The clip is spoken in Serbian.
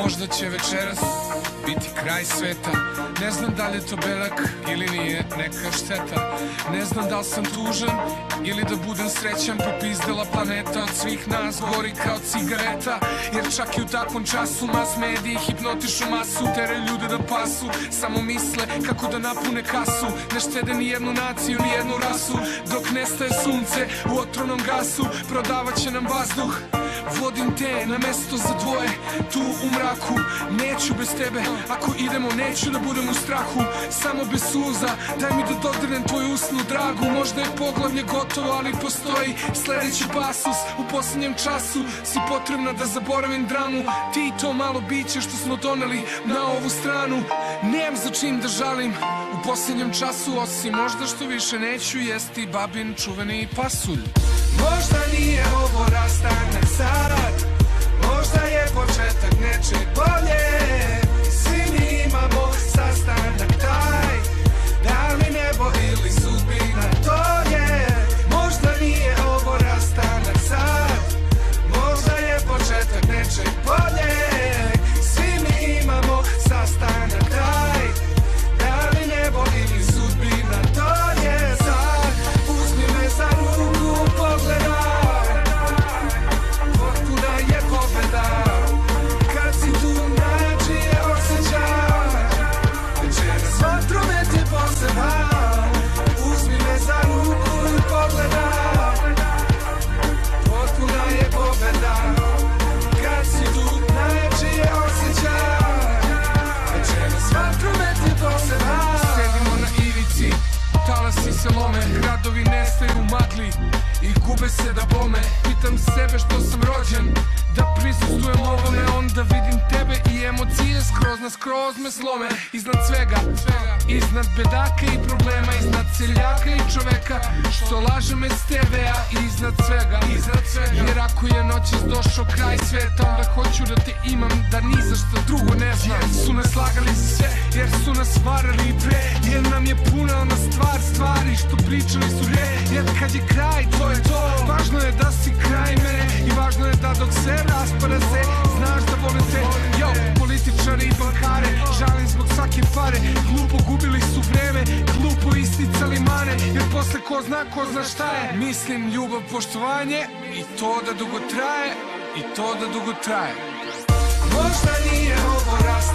Možda će večeras biti kraj sveta. Ne znam da li je to belak ili nije neka šteta. Ne znam da li sam tužan ili da budem srećan. Popizdela planeta od svih nas gori kao cigareta. Jer čak i u takvom času mas mediji hipnotišu masu. Tere ljude da pasu, samo misle kako da napune kasu. Ne štede ni jednu naciju, ni jednu rasu. Dok nestaje sunce u otrovnom gasu, prodavat će nam vazduh. Vodim te na mesto za dvoje, tu u mraku. Neću bez tebe, ako idemo neću da budem u strahu. Samo bez suza, daj mi da dodirnem tvoju usnu dragu. Možda je poglavlje gotovo, ali postoji sledeći pasus. U posljednjem času si potrebna da zaboravim dramu. Ti i to malo biće što smo doneli na ovu stranu. Nemam za čim da žalim u posljednjem času, osim možda što više neću jesti babin čuveni pasulj. Možda nije ovo rastanak sad, možda je početak nečeg bolje. Svi mi imamo sastanak taj, da li nebo ili sudbina to je. Možda nije ovo rastanak sad, možda je početak nečeg bolje. Svi mi imamo sastanak taj, da li nebo ili sudbina to je. Sad uzmi me za ruku, pogledaj, potpuna je pobeda. Kad si tu najjači je osjećaj, večeras vatru me ti poseban. Uzmi me za ruku i pogledaj, potpuna je pobeda. Kad si tu najjači je osjećaj, večeras vatru me ti poseban. Sedimo na ivici, talasi se lome, gradovi nestaju u magli i gube se da bome. Pitam sebe što sam rođen, da prisustujem ovome. Onda vidim tebe i emocije skroz na skroz me slome. Iznad svega, iznad bedaka i problema, iznad seljaka i čoveka što laže me s TV-a. Iznad svega, jer ako je noćas došao kraj sveta, onda hoću da te imam, da ni za što drugo ne znam. Jer su nas lagali za sve, jer su nas varali pre, jer nam je puna ona stvari što pričali su re. Jer kad je kraj, to je to. Važno je da si kraj mene i važno je da dok se raspada se, znaš da volim te. Jo, političari i bankare, žalim zbog svake pare. Glupo gubili su vreme, glupo isticali mane, jer posle ko zna šta je. Mislim ljubav, poštovanje i to da dugo traje, i to da dugo traje. Možda nije ovo rast